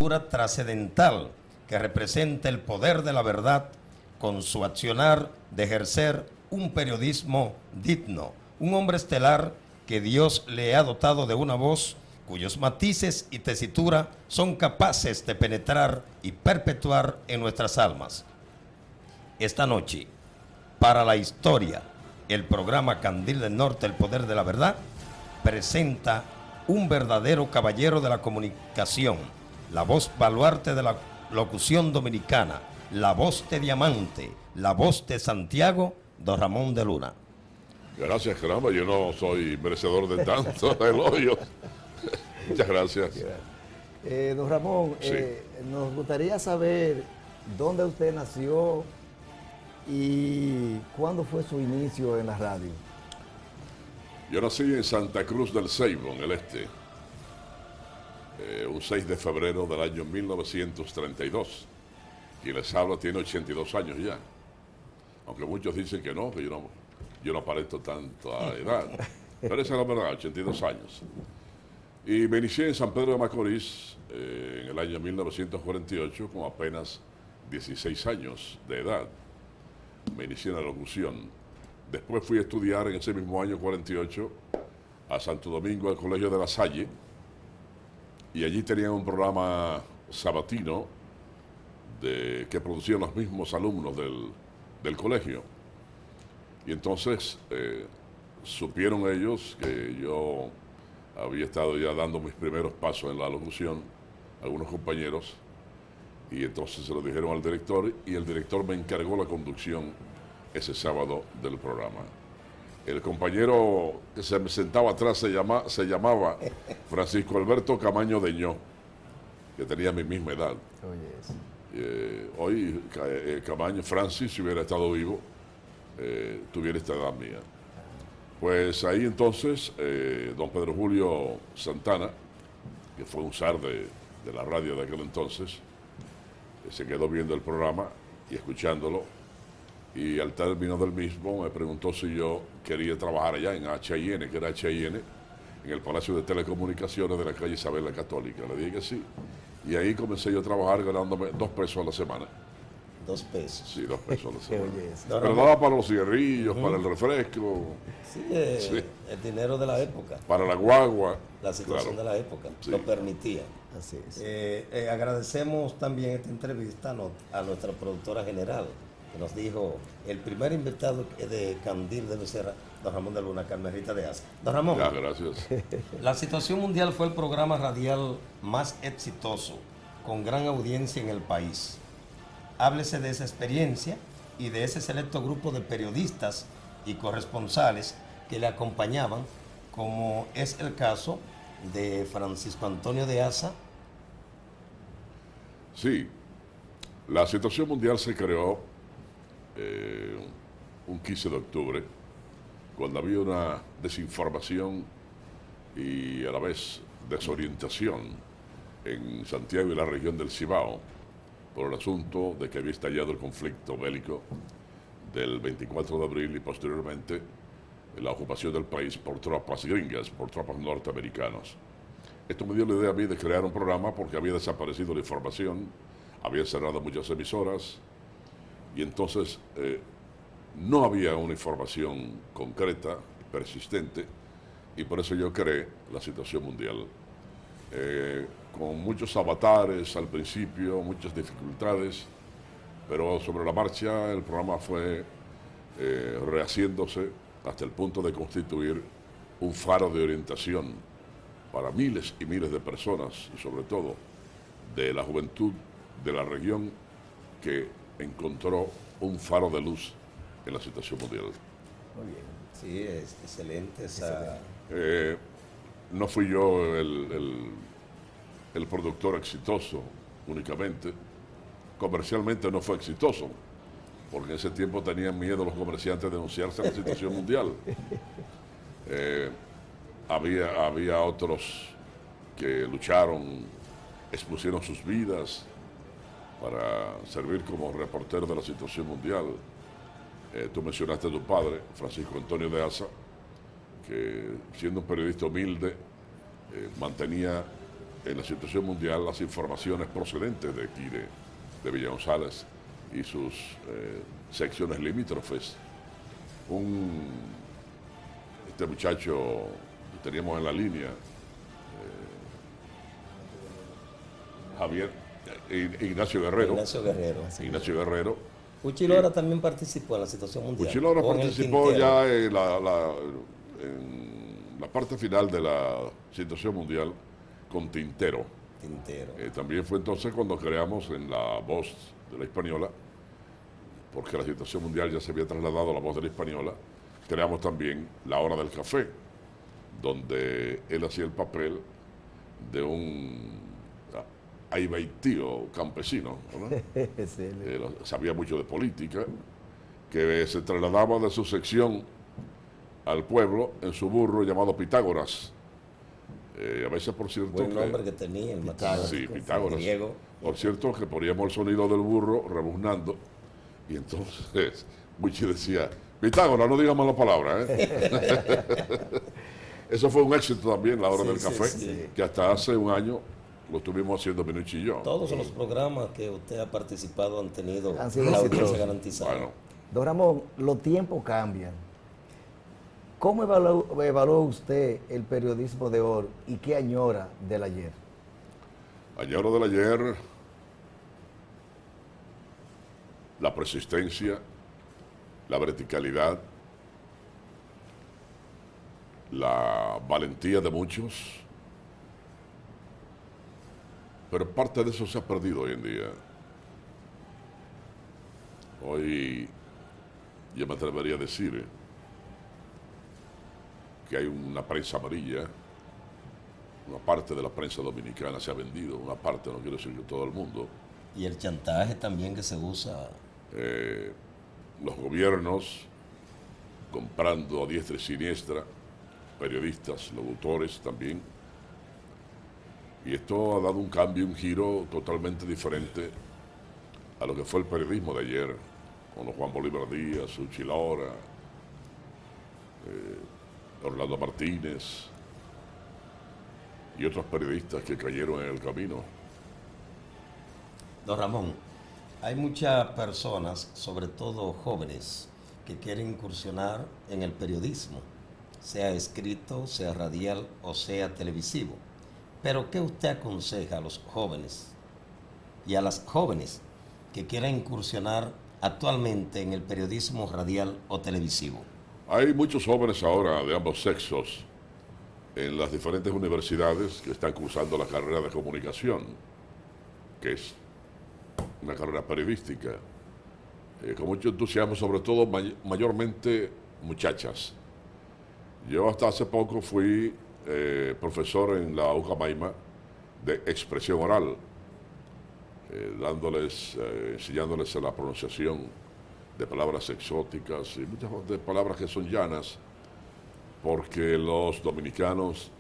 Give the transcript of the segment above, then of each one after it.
figura trascendental que representa el poder de la verdad con su accionar de ejercer un periodismo digno, un hombre estelar que Dios le ha dotado de una voz cuyos matices y tesitura son capaces de penetrar y perpetuar en nuestras almas. Esta noche, para la historia, el programa Candil del Norte, el poder de la verdad, presenta un verdadero caballero de la comunicación, la voz baluarte de la locución dominicana, la voz de Diamante, la voz de Santiago, don Ramón de Luna. Gracias, caramba, yo no soy merecedor de tantos elogios. Muchas gracias. Don Ramón, Sí. Nos gustaría saber dónde usted nació y cuándo fue su inicio en la radio. Yo nací en Santa Cruz del Ceibo, en el este, un 6 de febrero del año 1932. Quien les habla tiene 82 años ya. Aunque muchos dicen que no, que yo no aparento tanta edad. Pero esa es la verdad, 82 años. Y me inicié en San Pedro de Macorís en el año 1948 con apenas 16 años de edad. Me inicié en la locución. Después fui a estudiar en ese mismo año 48 a Santo Domingo, al Colegio de La Salle, y allí tenían un programa sabatino que producían los mismos alumnos del colegio. Y entonces supieron ellos que yo había estado ya dando mis primeros pasos en la locución, algunos compañeros, y entonces se lo dijeron al director, y el director me encargó la conducción ese sábado del programa. El compañero que se me sentaba atrás se llamaba Francisco Alberto Camaño Deñó, que tenía mi misma edad. Hoy Camaño, Francis, si hubiera estado vivo, tuviera esta edad mía. Pues ahí entonces, don Pedro Julio Santana, que fue un zar de la radio de aquel entonces, se quedó viendo el programa y escuchándolo, y al término del mismo me preguntó si yo quería trabajar allá en HIN, que era HIN, en el Palacio de Telecomunicaciones de la calle Isabel la Católica. Le dije que sí, y ahí comencé yo a trabajar ganándome 2 pesos a la semana. 2 pesos. Sí, 2 pesos a la semana. Don Pero Ramón. daba para los cigarrillos, para el refresco, Sí, Sí. el dinero de la época, para la guagua. la situación Claro. de la época, Sí. lo permitía. Así es. Agradecemos también esta entrevista a nuestra productora general, que nos dijo el primer invitado de Candil debe ser don Ramón de Luna, Carmelita de Asa. Don Ramón, Ya, gracias. La Situación Mundial fue el programa radial más exitoso, con gran audiencia en el país. Háblese de esa experiencia y de ese selecto grupo de periodistas y corresponsales que le acompañaban, como es el caso de Francisco Antonio de Asa. Sí, la situación mundial se creó un 15 de octubre, cuando había una desinformación y a la vez desorientación en Santiago y la región del Cibao por el asunto de que había estallado el conflicto bélico del 24 de abril y posteriormente la ocupación del país por tropas gringas, por tropas norteamericanas. Esto me dio la idea a mí de crear un programa porque había desaparecido la información, había cerrado muchas emisoras y entonces no había una información concreta, persistente, y por eso yo creé La Situación Mundial. Con muchos avatares al principio, muchas dificultades, pero sobre la marcha el programa fue rehaciéndose hasta el punto de constituir un faro de orientación para miles y miles de personas, y sobre todo de la juventud de la región que encontró un faro de luz en la situación mundial. Muy bien. Sí, es excelente esa... No fui yo el productor exitoso únicamente, comercialmente no fue exitoso, porque en ese tiempo tenían miedo los comerciantes de denunciarse a la situación mundial. Había otros que lucharon, expusieron sus vidas para servir como reportero de la situación mundial. Tú mencionaste a tu padre, Francisco Antonio de Asa, que siendo un periodista humilde, mantenía en la situación mundial las informaciones procedentes de aquí, de Villa González y sus secciones limítrofes. Este muchacho que teníamos en la línea, Ignacio Guerrero. Ignacio Guerrero. Puchi Lora también participó en la situación mundial. Puchi Lora participó ya en la parte final de la situación mundial con Tintero. También fue entonces cuando creamos en La Voz de la Hispaniola, porque la situación mundial ya se había trasladado a La Voz de la Hispaniola, creamos también La Hora del Café, donde él hacía el papel de un aibaitío campesino, sabía mucho de política, que se trasladaba de su sección al pueblo en su burro llamado Pitágoras. A veces, por cierto... Buen nombre que tenía el Pitágoras. Sí, Pitágoras. Por cierto, que poníamos el sonido del burro rebuznando, y entonces Buchi decía, Pitágoras, no digas malas palabras, Eso fue un éxito también, La Hora del Café, que hasta hace un año lo estuvimos haciendo Minuchi y yo. Todos los programas que usted ha participado han tenido la audiencia garantizada. Bueno. Don Ramón, los tiempos cambian. ¿Cómo evalúa usted el periodismo de hoy y qué añora del ayer? Añoro del ayer la persistencia, la verticalidad, la valentía de muchos, pero parte de eso se ha perdido hoy en día. Hoy yo me atrevería a decir que hay una prensa amarilla, una parte de la prensa dominicana se ha vendido, una parte, no quiero decir que todo el mundo. Y el chantaje también que se usa. Los gobiernos comprando a diestra y siniestra, periodistas, locutores también. Y esto ha dado un cambio, un giro totalmente diferente a lo que fue el periodismo de ayer, con los Juan Bolívar Díaz, Uchi Lora, Orlando Martínez y otros periodistas que cayeron en el camino. Don Ramón, hay muchas personas, sobre todo jóvenes, que quieren incursionar en el periodismo, sea escrito, sea radial o sea televisivo. Pero ¿qué usted aconseja a los jóvenes y a las jóvenes que quieran incursionar actualmente en el periodismo radial o televisivo? Hay muchos jóvenes ahora de ambos sexos en las diferentes universidades que están cursando la carrera de comunicación, que es una carrera periodística, con mucho entusiasmo, sobre todo mayormente muchachas. Yo hasta hace poco fui profesor en la Ucamaima de expresión oral, enseñándoles la pronunciación de palabras exóticas y muchas de palabras que son llanas, porque los dominicanos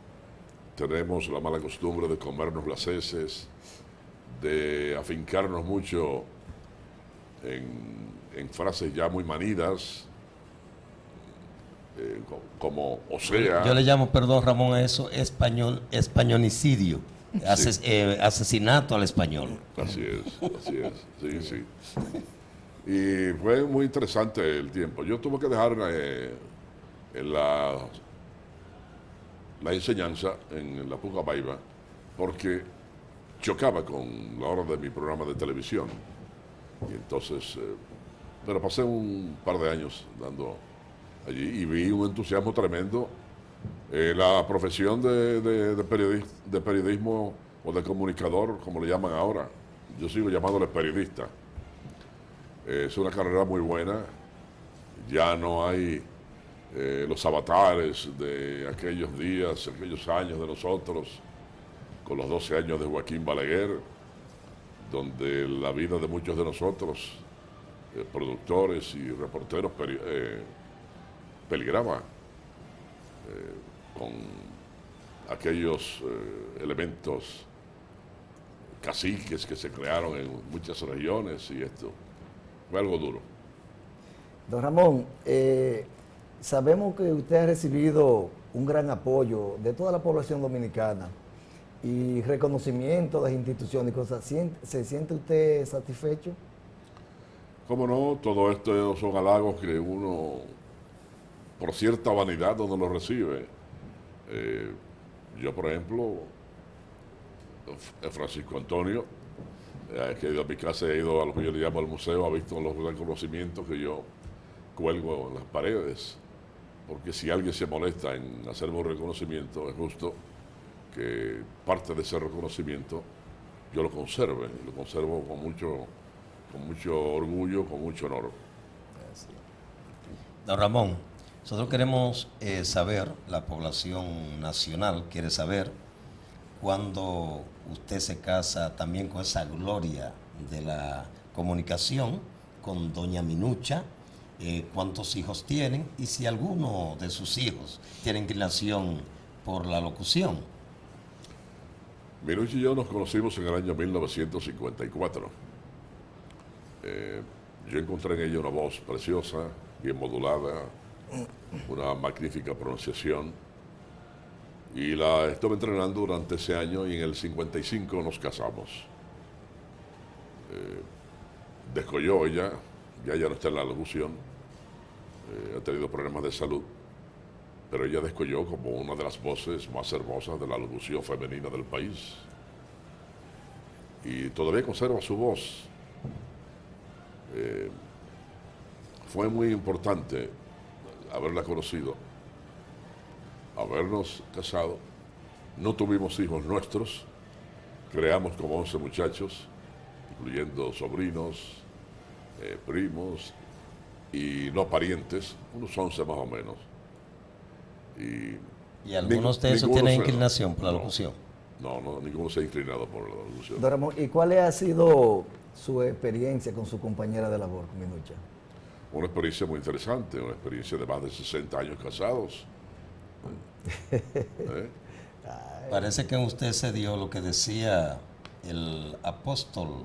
tenemos la mala costumbre de comernos las heces, de afincarnos mucho en frases ya muy manidas, como o sea. Yo le llamo, perdón Ramón, a eso españolicidio, asesinato al español. Así es, sí. Y fue muy interesante el tiempo. Yo tuve que dejar en la enseñanza en la Pucamaima porque chocaba con la hora de mi programa de televisión. Y entonces, pero pasé un par de años dando allí y vi un entusiasmo tremendo. La profesión de periodismo o de comunicador, como le llaman ahora, yo sigo llamándole periodista. Es una carrera muy buena. Ya no hay los avatares de aquellos días, aquellos años de nosotros, con los 12 años de Joaquín Balaguer, donde la vida de muchos de nosotros, productores y reporteros, peligraba con aquellos elementos caciques que se crearon en muchas regiones, y esto fue algo duro. Don Ramón, sabemos que usted ha recibido un gran apoyo de toda la población dominicana y reconocimiento de las instituciones y cosas. ¿Se siente usted satisfecho? Cómo no, todo esto son halagos que uno, por cierta vanidad, no lo recibe. Yo, por ejemplo, Francisco Antonio, que ha ido a mi casa, ha ido a lo que yo le llamo al museo, ha visto los reconocimientos que yo cuelgo en las paredes. Porque si alguien se molesta en hacerme un reconocimiento, es justo que parte de ese reconocimiento yo lo conserve, y lo conservo con mucho orgullo, con mucho honor. Don Ramón, nosotros queremos saber, la población nacional quiere saber, cuando usted se casa también con esa gloria de la comunicación, con doña Minucha, cuántos hijos tienen y si alguno de sus hijos tiene inclinación por la locución. Minucha y yo nos conocimos en el año 1954. Yo encontré en ella una voz preciosa, bien modulada, una magnífica pronunciación, y la estuve entrenando durante ese año y en el 55 nos casamos. Descolló ella, ya no está en la locución, ha tenido problemas de salud, pero ella descolló como una de las voces más hermosas de la locución femenina del país. Y todavía conserva su voz. Fue muy importante haberla conocido, habernos casado. No tuvimos hijos nuestros, creamos como 11 muchachos, incluyendo sobrinos, primos y no parientes, unos 11 más o menos. ¿Y algunos de esos tienen inclinación por la no, locución? No, ninguno se ha inclinado por la locución. Don Ramón, ¿y cuál ha sido su experiencia con su compañera de labor, con Minucha? Una experiencia muy interesante, una experiencia de más de 60 años casados. Parece que en usted se dio lo que decía el apóstol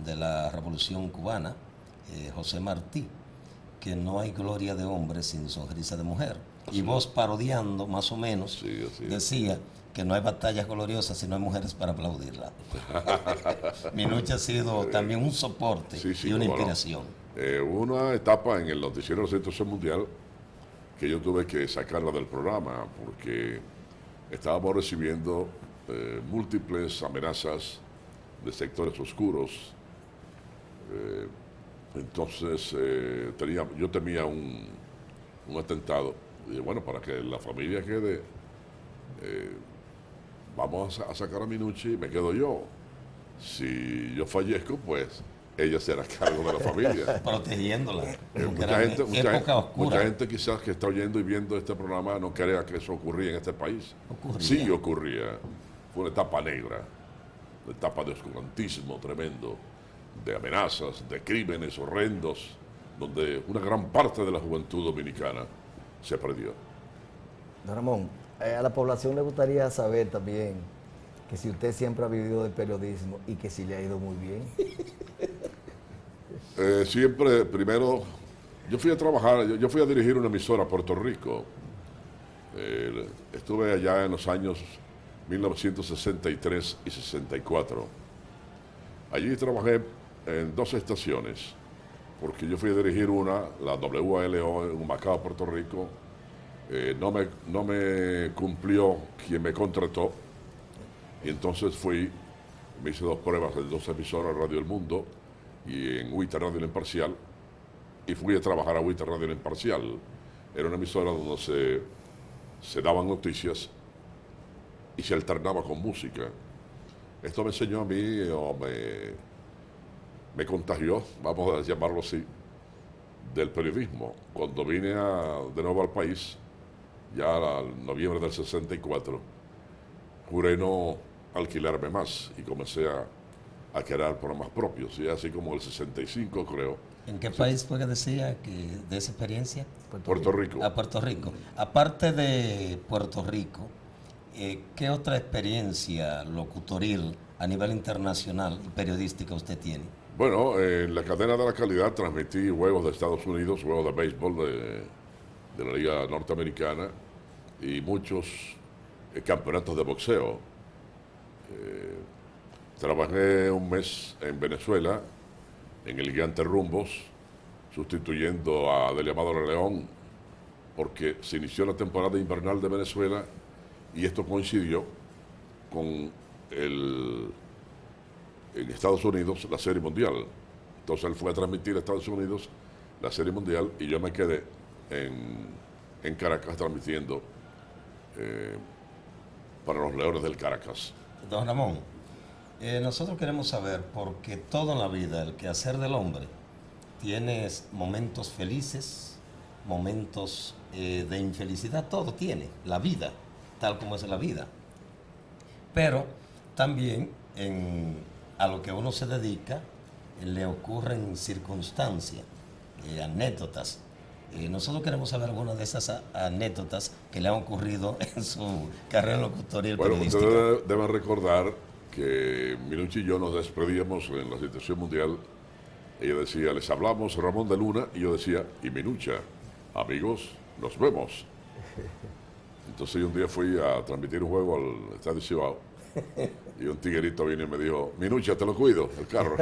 de la Revolución Cubana, José Martí, que no hay gloria de hombre sin sonrisa de mujer. Y vos, parodiando más o menos, decía que no hay batallas gloriosas si no hay mujeres para aplaudirla. Minucha ha sido también un soporte y una inspiración. Una etapa en el noticiero del Centro Mundial que yo tuve que sacarla del programa porque estábamos recibiendo múltiples amenazas de sectores oscuros. Entonces yo temía un atentado. Y bueno, para que la familia quede, vamos a sacar a Minucha y me quedo yo. Si yo fallezco, pues ella será cargo de la familia. Protegiéndola. Mucha gente quizás que está oyendo y viendo este programa no crea que eso ocurría en este país. Sí ocurría. Fue una etapa negra, una etapa de oscurantismo tremendo, de amenazas, de crímenes horrendos, donde una gran parte de la juventud dominicana se perdió. Don Ramón, a la población le gustaría saber también que si usted siempre ha vivido del periodismo y que si le ha ido muy bien. Siempre, primero, yo fui a trabajar, yo fui a dirigir una emisora a Puerto Rico. Estuve allá en los años 1963 y 64. Allí trabajé en 2 estaciones, porque yo fui a dirigir una, la WALO en Humacao, Puerto Rico. No me cumplió quien me contrató, y entonces me hice 2 pruebas en 2 emisoras, Radio El Mundo y en Huita Radio El Imparcial, y fui a trabajar a Huita Radio El Imparcial. Era una emisora donde se daban noticias y se alternaba con música. Esto me enseñó a mí, o me contagió, vamos a llamarlo así, del periodismo. Cuando vine de nuevo al país, ya en noviembre del 64, juré no alquilarme más y comencé a crear programas propios, y así como el 65 creo. ¿En qué país fue que decía de esa experiencia? Puerto Rico. A Puerto Rico. Aparte de Puerto Rico, ¿qué otra experiencia locutoril a nivel internacional y periodística usted tiene? Bueno, en la cadena de la calidad transmití juegos de Estados Unidos, juegos de béisbol de la Liga Norteamericana y muchos campeonatos de boxeo. Trabajé un mes en Venezuela, en el Gigante Rumbos, sustituyendo a Delia Madre León, porque se inició la temporada invernal de Venezuela y esto coincidió con en Estados Unidos la Serie Mundial. Entonces él fue a transmitir a Estados Unidos la Serie Mundial y yo me quedé en Caracas transmitiendo para los Leones del Caracas. Don Ramón, nosotros queremos saber, porque todo en la vida, el quehacer del hombre, tiene momentos felices, momentos de infelicidad, todo tiene, la vida, tal como es la vida. Pero también a lo que uno se dedica le ocurren circunstancias, anécdotas. Nosotros queremos saber algunas de esas anécdotas que le han ocurrido en su carrera locutorial periodística. Bueno, ustedes deben recordar que Minucha y yo nos despedíamos en la situación mundial. Ella decía, les hablamos Ramón de Luna, y yo decía, y Minucha, amigos, nos vemos. Entonces yo un día fui a transmitir un juego al Estadio Cibao y un tiguerito vino y me dijo, Minucha, te lo cuido, el carro.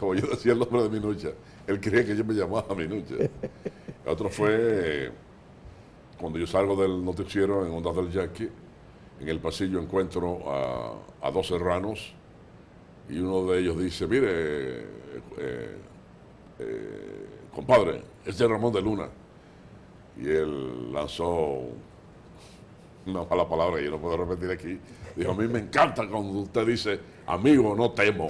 Como yo decía el nombre de Minucha, él creía que yo me llamaba Minucha. Otro fue cuando yo salgo del noticiero en Ondas del Yaqui, en el pasillo encuentro a dos serranos y uno de ellos dice, mire, compadre, este es Ramón de Luna. Y él lanzó una mala palabra que yo no puedo repetir aquí. Dijo, a mí me encanta cuando usted dice, amigo, no temo.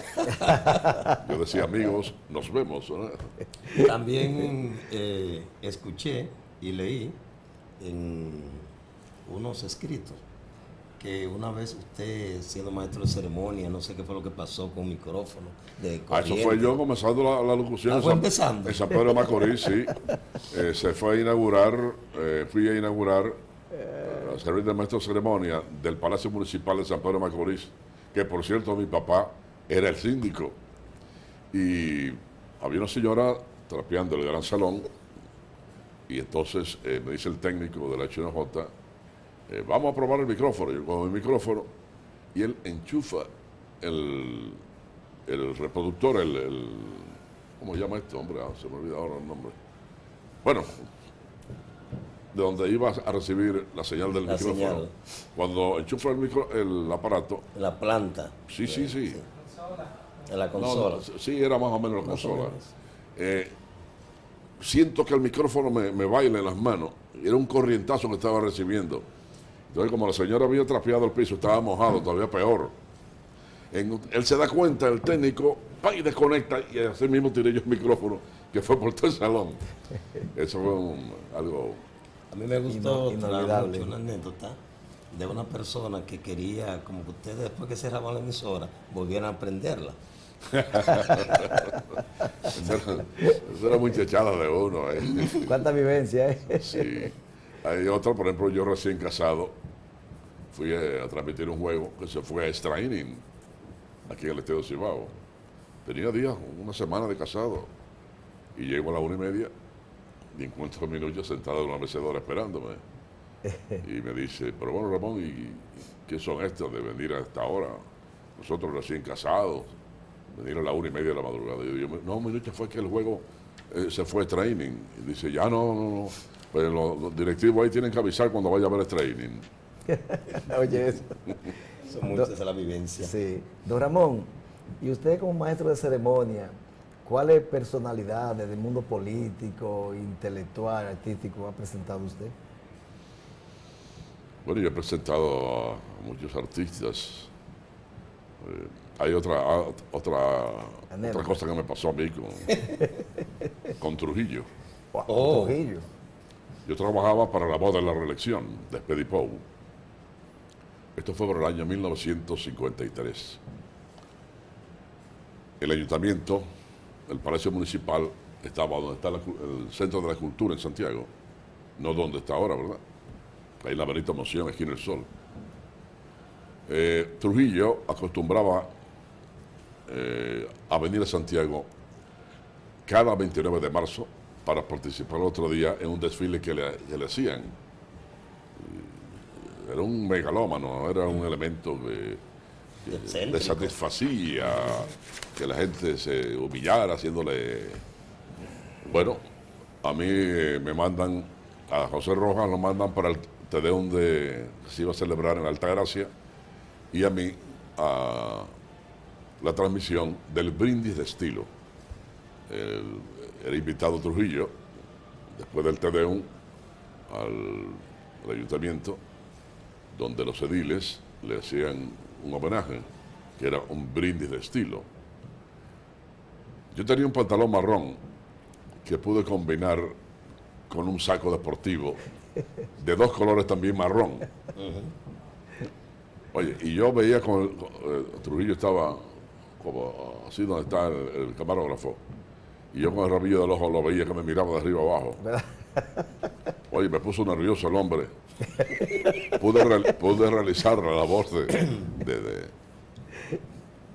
Yo decía, amigos, nos vemos, ¿no? También escuché y leí en unos escritos que una vez usted, siendo maestro de ceremonia, no sé qué fue lo que pasó con un micrófono de Eso fue yo comenzando la locución. Fue empezando. En San Pedro de Macorís, sí. Se fue a inaugurar, fui a inaugurar a servir de maestro de ceremonia del Palacio Municipal de San Pedro de Macorís, que por cierto mi papá era el síndico. Y había una señora trapeando el gran salón, y entonces me dice el técnico de la HNJ, vamos a probar el micrófono. Yo con el micrófono, y él enchufa el reproductor, ¿cómo se llama esto, hombre? Se me olvida ahora el nombre. Bueno, de donde iba a recibir la señal del micrófono. Señal. Cuando enchufa el aparato. La planta. Sí. En la consola. No, sí, era más o menos la consola. Siento que el micrófono me baila en las manos. Era un corrientazo que estaba recibiendo. Entonces, como la señora había trapeado el piso, estaba mojado, todavía peor. Él se da cuenta, el técnico, y desconecta, y así mismo tiré yo el micrófono, que fue por todo el salón. Eso fue algo... A mí me gustó mucho una anécdota de una persona que quería, como que ustedes después que cerraban la emisora, volvieran a prenderla. Eso era muchachada de uno. ¿Cuánta vivencia? Sí. Hay otra, por ejemplo, yo recién casado, fui a transmitir un juego que se fue a extra inning, aquí en el Estadio Cibao. Tenía días, una semana de casado, y llego a la 1:30 y encuentro a Minucha sentado en una mecedora esperándome. Y me dice, pero bueno, Ramón, ¿y qué son estos de venir a esta hora? Nosotros recién casados, venir a la 1:30 de la madrugada. Y yo, no, Minucha, fue que el juego se fue a training. Y dice, ya no. Pues los directivos ahí tienen que avisar cuando vaya a ver el training. Oye, eso. Son muchas de la vivencia. Sí. Don Ramón, y usted como maestro de ceremonia, ¿cuáles personalidades del mundo político, intelectual, artístico ha presentado usted? Bueno, yo he presentado a muchos artistas. Hay otra cosa que me pasó a mí con Trujillo. Wow, Trujillo. Yo trabajaba para la voz de la reelección de Expedipou. Esto fue por el año 1953. El ayuntamiento, el Palacio Municipal, estaba donde está el Centro de la Cultura en Santiago, no donde está ahora, ¿verdad? Ahí en la Benito Moción, esquina del Sol. Trujillo acostumbraba a venir a Santiago cada 29 de marzo para participar otro día en un desfile que le hacían. Era un megalómano, era un elemento Excéntrico. le satisfacía que la gente se humillara haciéndole... Bueno, a mí me mandan, a José Rojas lo mandan para el Te Deum que se iba a celebrar en Altagracia, y a mí a la transmisión del brindis de estilo. Era invitado Trujillo, después del Te Deum, al ayuntamiento, donde los ediles le hacían un homenaje, que era un brindis de estilo. Yo tenía un pantalón marrón que pude combinar con un saco deportivo de dos colores también marrón. Oye, y yo veía Trujillo estaba como así donde está el camarógrafo, y yo con el rabillo del ojo lo veía que me miraba de arriba abajo. Oye, me puso nervioso el hombre. Pude realizar la labor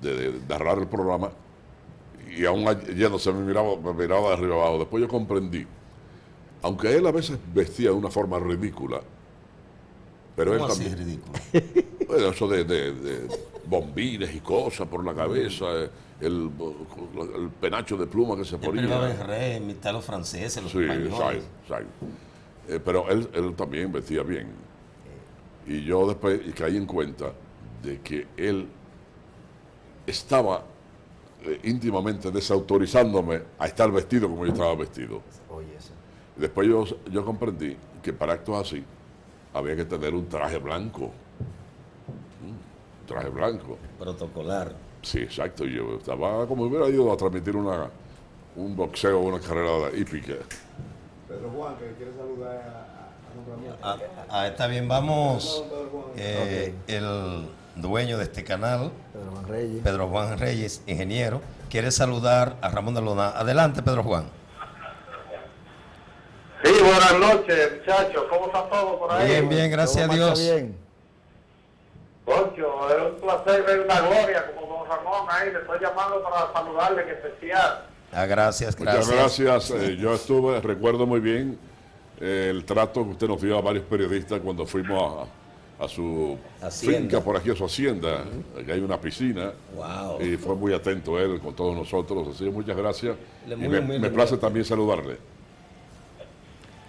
de narrar el programa, y aún yéndose me miraba de arriba abajo. Después yo comprendí, aunque él a veces vestía de una forma ridícula, pero él ¿Cómo así también... ridículo? Bueno, eso de bombines y cosas por la cabeza, el penacho de pluma que se Él iba a ponía. ver rey, imitar a los franceses, los Sí, españoles. exacto. Pero él también vestía bien. Y yo después caí en cuenta de que él estaba íntimamente desautorizándome a estar vestido como yo estaba vestido. Oye, eso. Después yo comprendí que para actos así había que tener un traje blanco. Un traje blanco. Protocolar. Sí, exacto. Yo estaba como hubiera ido a transmitir un boxeo, una carrera hípica. Pedro Juan, que quiere saludar a don Ramón. Está bien, vamos. Pedro Juan. El dueño de este canal, Pedro Juan Reyes. Pedro Juan Reyes, ingeniero, quiere saludar a Ramón de Luna. Adelante, Pedro Juan. Sí, buenas noches, muchachos. ¿Cómo está todo por ahí? Bien, bien, gracias a ¿Todo marcha Dios. bien? Concho, es un placer ver una gloria como don Ramón ahí. Le estoy llamando para saludarle en especial. Gracias, Muchas gracias. gracias. Yo recuerdo muy bien el trato que usted nos dio a varios periodistas cuando fuimos a su Hacienda. finca, por aquí a su hacienda. Aquí hay una piscina. Wow. Y fue muy atento él con todos nosotros. Así que muchas gracias. Él es Y muy me humilde, place muy también saludarle.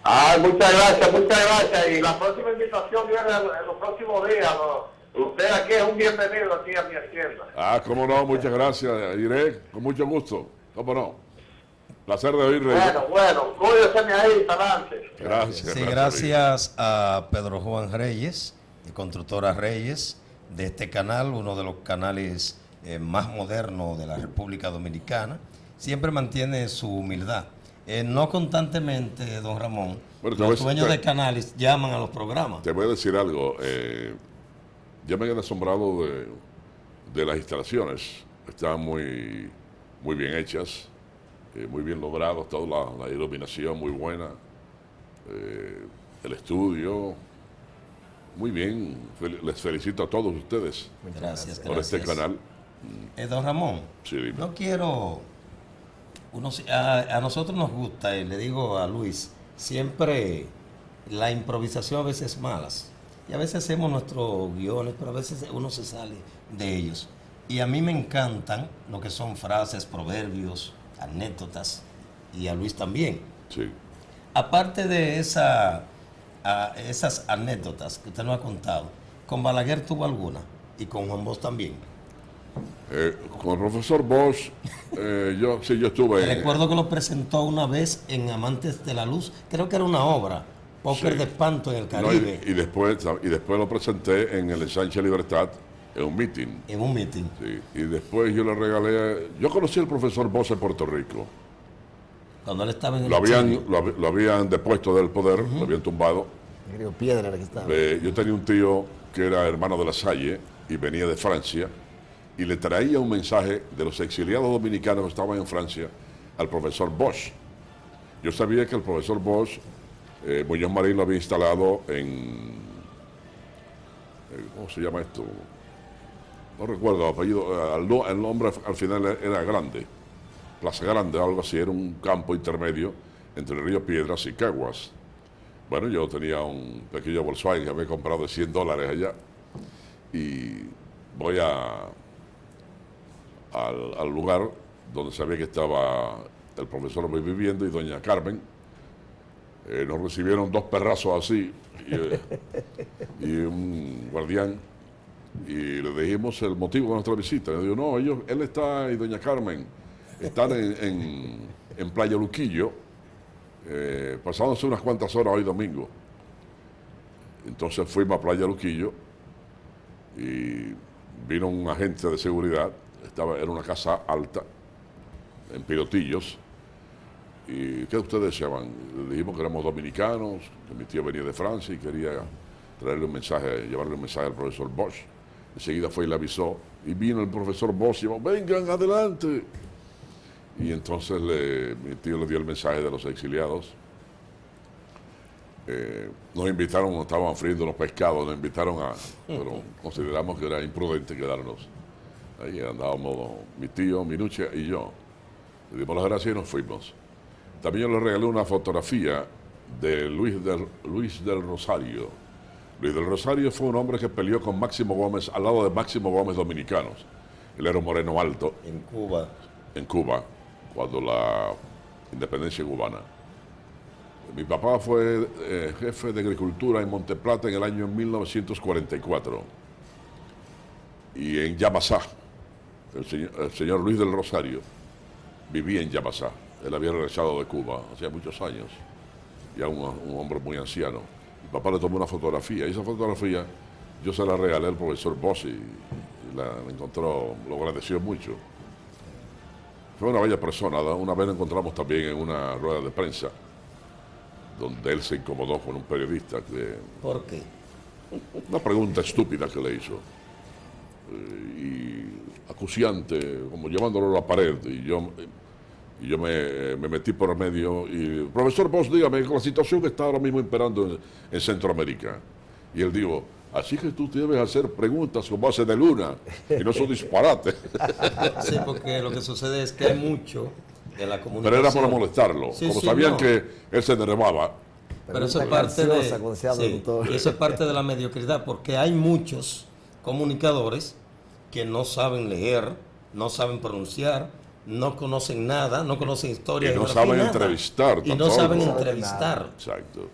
Ay, muchas gracias, muchas gracias. Y la próxima invitación viene en los próximos días. ¿No? Usted aquí es un bienvenido aquí a mi hacienda. Cómo no, muchas gracias. Iré con mucho gusto. Cómo no. Placer de oírle. Bueno, cuídese ahí, para adelante. Gracias. Sí, gracias a Pedro Juan Reyes, de Constructora Reyes, de este canal, uno de los canales más modernos de la República Dominicana. Siempre mantiene su humildad. No constantemente, don Ramón, Bueno, te voy a los decir- dueños de canales llaman a los programas. Te voy a decir algo. Ya me he asombrado de las instalaciones. Están muy bien hechas, muy bien logrados, toda la iluminación muy buena, el estudio, muy bien. Les felicito a todos ustedes Gracias, por gracias. este canal. Don Ramón, Sí, dime. no quiero... a nosotros nos gusta, y le digo a Luis, siempre la improvisación a veces es malas. Y a veces hacemos nuestros guiones, pero a veces uno se sale de ellos. Y a mí me encantan lo que son frases, proverbios, anécdotas, y a Luis también. Sí. Aparte de esas anécdotas que usted nos ha contado, ¿con Balaguer tuvo alguna? Y con Juan Bosch también. Con el profesor Bosch, yo estuve. Recuerdo que lo presentó una vez en Amantes de la Luz, creo que era una obra, Póker Sí. de Espanto en el No, Caribe, y después lo presenté en el Ensanche Libertad en un meeting. en un meeting. Sí, y después yo le regalé. Yo conocí al profesor Bosch en Puerto Rico. Cuando él estaba en el Lo exilio. habían depuesto del poder, lo habían tumbado. En Río Piedra era que estaba. Yo tenía un tío que era hermano de La Salle y venía de Francia y le traía un mensaje de los exiliados dominicanos que estaban en Francia al profesor Bosch. Yo sabía que el profesor Bosch, Muñoz Marín lo había instalado en. ¿Cómo se llama esto? No recuerdo el apellido. El nombre al final era Grande. Plaza Grande, algo así. Era un campo intermedio entre el río Piedras y Caguas. Bueno, yo tenía un pequeño Volkswagen que había comprado de $100 allá. Y voy al lugar donde sabía que estaba el profesor viviendo y doña Carmen. Nos recibieron dos perrazos así y un guardián, y le dijimos el motivo de nuestra visita. Le digo, no, él está y doña Carmen están en Playa Luquillo, pasándose unas cuantas horas hoy domingo. Entonces fuimos a Playa Luquillo y vino un agente de seguridad. Era una casa alta en Pilotillos. ¿Y qué ustedes deseaban? Le dijimos que éramos dominicanos, que mi tío venía de Francia y quería traerle un mensaje, llevarle un mensaje al profesor Bosch. Enseguida fue y le avisó, y vino el profesor Bosch y dijo, vengan adelante. Y entonces mi tío le dio el mensaje de los exiliados. Nos invitaron, estaban friendo los pescados, nos invitaron pero consideramos que era imprudente quedarnos. Ahí andábamos mi tío, Minuche y yo. Le dimos las gracias y nos fuimos. También yo le regalé una fotografía de Luis del Rosario. Luis del Rosario fue un hombre que peleó con Máximo Gómez, al lado de Máximo Gómez dominicanos. Él era un moreno alto. En Cuba, cuando la independencia cubana. Mi papá fue jefe de agricultura en Monteplata en el año 1944. Y en Yamasá, el señor Luis del Rosario vivía en Yamasá. Él había regresado de Cuba hacía muchos años, ya un hombre muy anciano. Mi papá le tomó una fotografía, y esa fotografía yo se la regalé al profesor Bossi, y la encontró, lo agradeció mucho. Fue una bella persona. Una vez lo encontramos también en una rueda de prensa, donde él se incomodó con un periodista. ¿Por qué? Una pregunta estúpida que le hizo, y acuciante, como llevándolo a la pared, y yo me metí por el medio y, profesor Bosch, dígame, con la situación que está ahora mismo imperando en Centroamérica. Y él dijo, así que tú debes hacer preguntas con base de luna, y no son disparates. Sí, porque lo que sucede es que hay mucho de la comunicación. Pero era para molestarlo, sí, como sí, sabían no. que él se derramaba. Pero eso es eso es parte de la mediocridad, porque hay muchos comunicadores que no saben leer, no saben pronunciar, no conocen nada, no conocen historia. Y no saben entrevistar tampoco. Y no saben entrevistar. Exacto.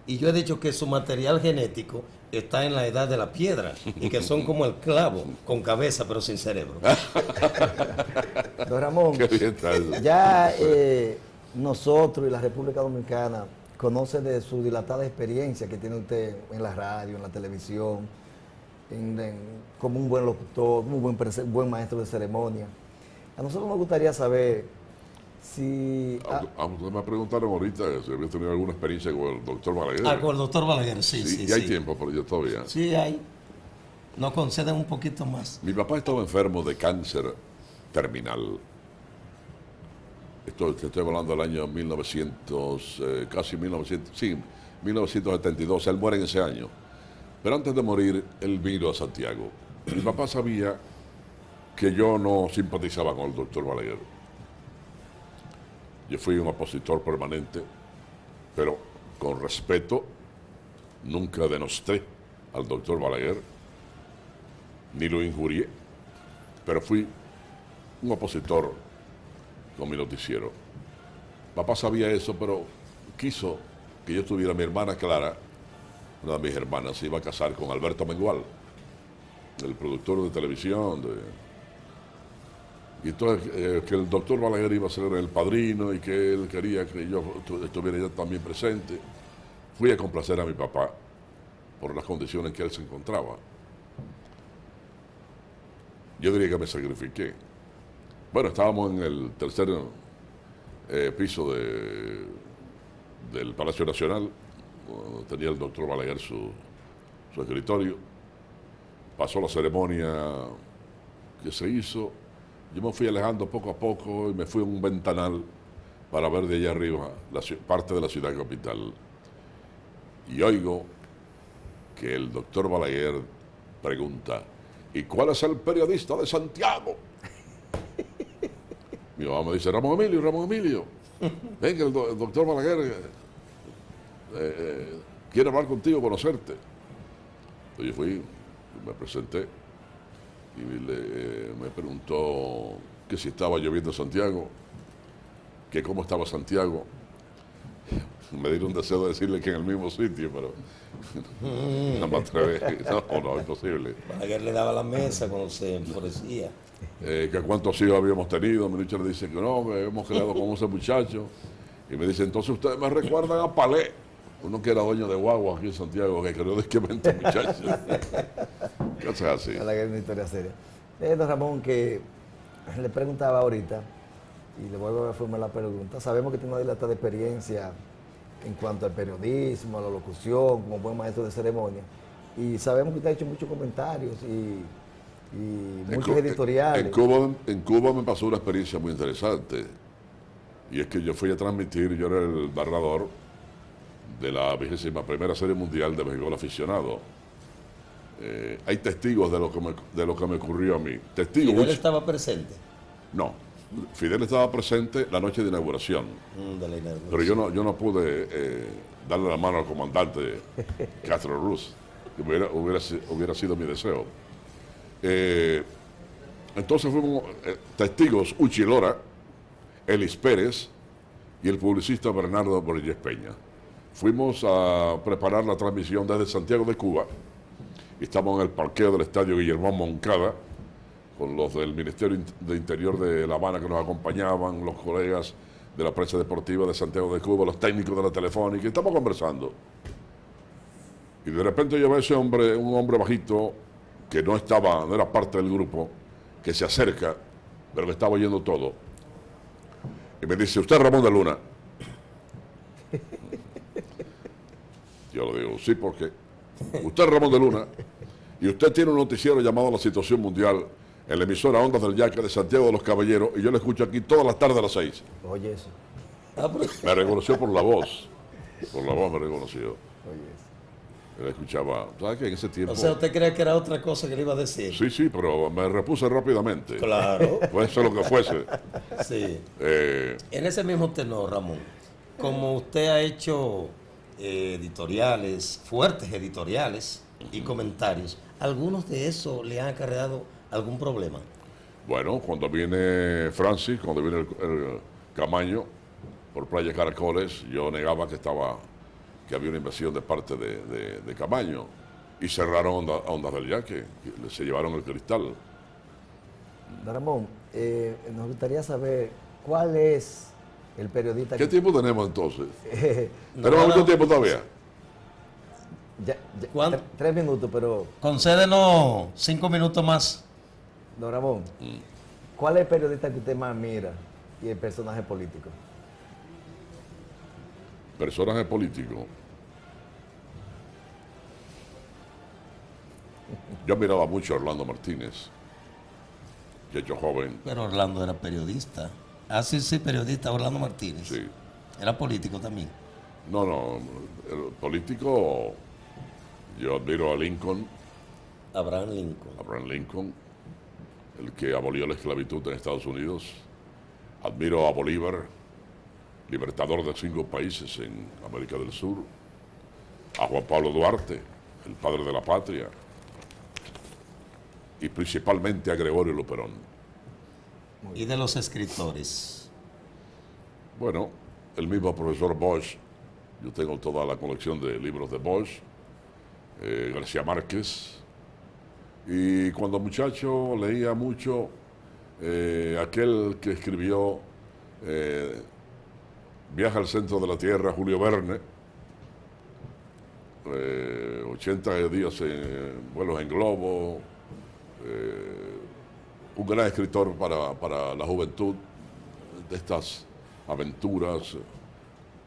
Y yo he dicho que su material genético está en la edad de la piedra y que son como el clavo, con cabeza pero sin cerebro. Don Ramón, Qué bien está eso. ya nosotros y la República Dominicana conocen de su dilatada experiencia que tiene usted en la radio, en la televisión, como un buen locutor, un buen maestro de ceremonia. A nosotros nos gustaría saber si... Ustedes me preguntaron ahorita si había tenido alguna experiencia con el doctor Balaguer. Con el doctor Balaguer, sí. Y hay tiempo, pero yo todavía. Sí, hay. Nos conceden un poquito más. Mi papá estaba enfermo de cáncer terminal. Estoy hablando del año 1972. Él muere en ese año. Pero antes de morir, él vino a Santiago. Mi papá sabía que yo no simpatizaba con el doctor Balaguer. Yo fui un opositor permanente, pero con respeto, nunca denosté al doctor Balaguer, ni lo injurié, pero fui un opositor con mi noticiero. Papá sabía eso, pero quiso que yo tuviera a mi hermana Clara, una de mis hermanas, se iba a casar con Alberto Mengual, el productor de televisión. Y entonces que el doctor Balaguer iba a ser el padrino y que él quería que yo estuviera ya también presente. Fui a complacer a mi papá por las condiciones en que él se encontraba. Yo diría que me sacrifiqué. Bueno, estábamos en el tercer piso del Palacio Nacional, donde tenía el doctor Balaguer su escritorio. Pasó la ceremonia que se hizo. Yo me fui alejando poco a poco y me fui a un ventanal para ver de allá arriba parte de la ciudad capital. Y oigo que el doctor Balaguer pregunta, ¿y cuál es el periodista de Santiago? Mi mamá me dice, Ramón Emilio, venga, el doctor Balaguer quiere hablar contigo, conocerte. Entonces yo fui, me presenté. y me preguntó que si estaba lloviendo en Santiago, que cómo estaba Santiago. Me dieron deseo de decirle que en el mismo sitio, pero no me atreví. No, imposible. Balaguer le daba la mesa cuando se enfurecía. Que cuántos hijos habíamos tenido. Mi le dice que no, que hemos creado con ese muchacho. Y me dice, entonces ustedes me recuerdan a Palé, uno que era dueño de guagua aquí en Santiago, que creó que 20 muchachos. Cosas así. Balaguer es una historia seria. Don Ramón, que le preguntaba ahorita, y le vuelvo a reformar la pregunta, sabemos que tiene una dilatada experiencia en cuanto al periodismo, a la locución, como buen maestro de ceremonia, y sabemos que usted ha hecho muchos comentarios y muchos editoriales. En Cuba me pasó una experiencia muy interesante, y es que yo fui a transmitir, yo era el narrador de la 21ª Serie Mundial de Béisbol Aficionado. Hay testigos de lo que me ocurrió a mí. Testigos. ¿Fidel estaba presente? No, Fidel estaba presente la noche de inauguración. De la inauguración. Pero yo no pude darle la mano al comandante Castro Ruz, que hubiera sido mi deseo. Entonces fuimos testigos Uchi Lora, Elis Pérez y el publicista Bernardo Borges Peña. Fuimos a preparar la transmisión desde Santiago de Cuba. Estamos en el parqueo del estadio Guillermo Moncada, con los del Ministerio de Interior de La Habana que nos acompañaban, los colegas de la prensa deportiva de Santiago de Cuba, los técnicos de la Telefónica, y estamos conversando. Y de repente yo veo a ese hombre, un hombre bajito, que no era parte del grupo, que se acerca, pero que estaba oyendo todo. Y me dice, ¿usted es Ramón de Luna? Yo le digo, sí, ¿por qué? Usted es Ramón de Luna y usted tiene un noticiero llamado La Situación Mundial en la emisora Ondas del Yaque de Santiago de los Caballeros y yo le escucho aquí todas las tardes a las 6. Oye eso. Me reconoció por la voz. Por la voz me reconoció. Oye eso. Él escuchaba, ¿sabes qué? En ese tiempo... O sea, ¿usted cree que era otra cosa que le iba a decir? Sí, pero me repuse rápidamente. Claro. Puede ser lo que fuese. Sí. En ese mismo tenor, Ramón, como usted ha hecho editoriales, fuertes editoriales y comentarios, ¿algunos de esos le han acarreado algún problema? Bueno, cuando viene Francis, cuando viene el Camaño por Playa Caracoles, yo negaba que había una invasión de parte de Camaño y cerraron Ondas del Yaque, se llevaron el cristal. Don Ramón, nos gustaría saber cuál es el periodista ¿Qué tiempo tenemos entonces? No, ¿Tenemos mucho tiempo todavía? ¿Cuánto? 3 minutos, pero Concédenos 5 minutos más. don Ramón, ¿cuál es el periodista que usted más admira y el personaje político? Personaje político. Yo admiraba mucho a Orlando Martínez, muchacho joven. Pero Orlando era periodista. Ah, sí, periodista Orlando Martínez. Sí. Era político también. No, el político, yo admiro a Lincoln, Abraham Lincoln, el que abolió la esclavitud en Estados Unidos. Admiro a Bolívar, libertador de 5 países en América del Sur. A Juan Pablo Duarte, el padre de la patria. Y principalmente a Gregorio Luperón. Y de los escritores. Bueno, el mismo profesor Bosch, yo tengo toda la colección de libros de Bosch, García Márquez, y cuando muchacho leía mucho aquel que escribió Viaja al centro de la Tierra, Julio Verne, 80 días en vuelos en globo, un gran escritor para la juventud de estas aventuras,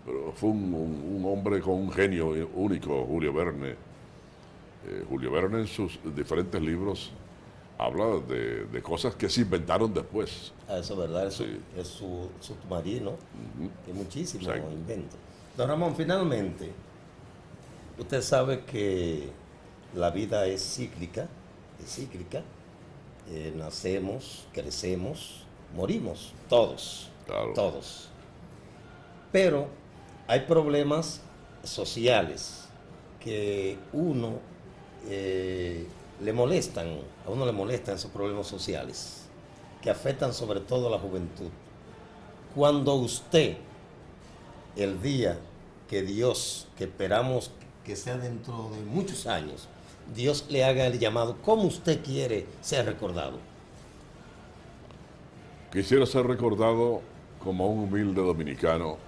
pero fue un hombre con un genio único, Julio Verne. Julio Verne en sus diferentes libros habla de cosas que se inventaron después. Ah, eso es verdad, Sí. es su submarino, y muchísimos Exacto. inventos. Don Ramón, finalmente, usted sabe que la vida es cíclica. Nacemos, crecemos, morimos, todos, Claro. todos. Pero hay problemas sociales que uno a uno le molestan esos problemas sociales que afectan sobre todo a la juventud. Cuando usted, el día que Dios, que esperamos que sea dentro de muchos años, Dios le haga el llamado, ¿cómo usted quiere ser recordado? Quisiera ser recordado como un humilde dominicano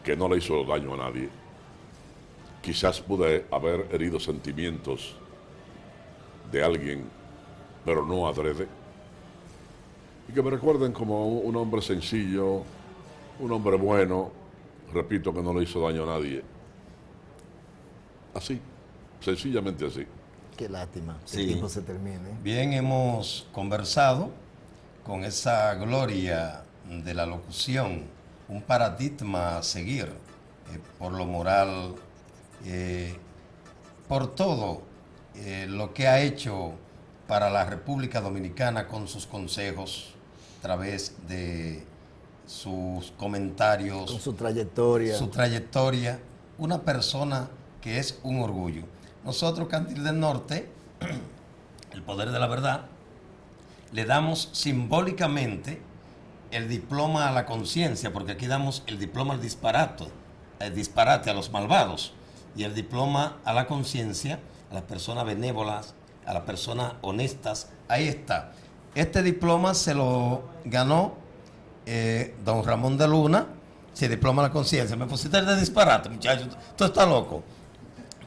que no le hizo daño a nadie. Quizás pude haber herido sentimientos de alguien, pero no adrede. Y que me recuerden como un hombre sencillo, un hombre bueno, repito, que no le hizo daño a nadie. Así, sencillamente así. Qué lástima que Sí. el tiempo se termine. Bien, hemos conversado con esa gloria de la locución, un paradigma a seguir por lo moral, por todo lo que ha hecho para la República Dominicana con sus consejos, a través de sus comentarios, Con su trayectoria. una persona que es un orgullo. Nosotros, Candil del Norte, el poder de la verdad, le damos simbólicamente el diploma a la conciencia, porque aquí damos el diploma al disparate a los malvados, y el diploma a la conciencia, a las personas benévolas, a las personas honestas. Ahí está. Este diploma se lo ganó don Ramón de Luna, si diploma a la conciencia. Me pusiste el de disparate, muchachos, tú estás loco.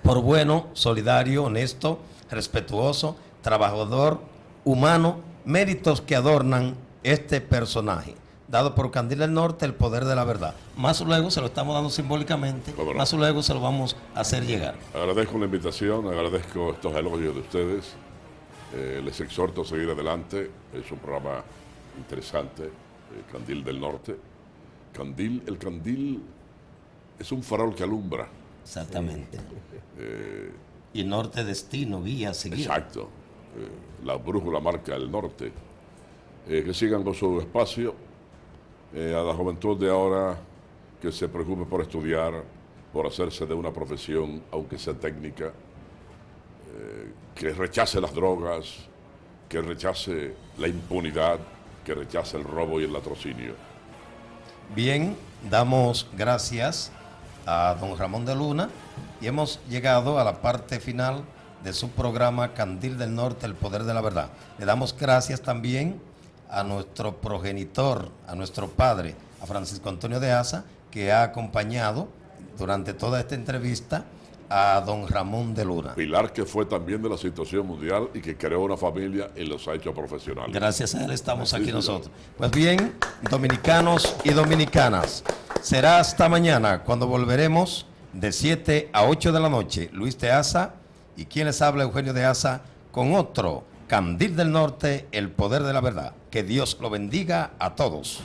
Por bueno, solidario, honesto, respetuoso, trabajador, humano, méritos que adornan este personaje, dado por Candil del Norte, el poder de la verdad. Más luego se lo estamos dando simbólicamente, ¿Cómo no? más luego se lo vamos a hacer llegar. Agradezco la invitación, agradezco estos elogios de ustedes. Les exhorto a seguir adelante. Es un programa interesante, Candil del Norte. El candil es un farol que alumbra. Exactamente. Y norte, destino, vía a seguir. Exacto. La brújula marca el norte. Que sigan con su espacio. A la juventud de ahora, que se preocupe por estudiar, por hacerse de una profesión, aunque sea técnica, que rechace las drogas, que rechace la impunidad, que rechace el robo y el latrocinio. Bien, damos gracias a don Ramón de Luna y hemos llegado a la parte final de su programa Candil del Norte, el poder de la verdad. Le damos gracias también a nuestro progenitor, a nuestro padre, a Francisco Antonio de Asa, que ha acompañado durante toda esta entrevista a don Ramón de Luna. Pilar, que fue también de la situación mundial y que creó una familia y los ha hecho profesionales. Gracias a él estamos aquí Sí, nosotros. Pues bien, dominicanos y dominicanas, será hasta mañana cuando volveremos de 7 a 8 de la noche. Luis de Asa y quien les habla, Eugenio de Asa, con otro Candil del Norte, el poder de la verdad. Que Dios lo bendiga a todos.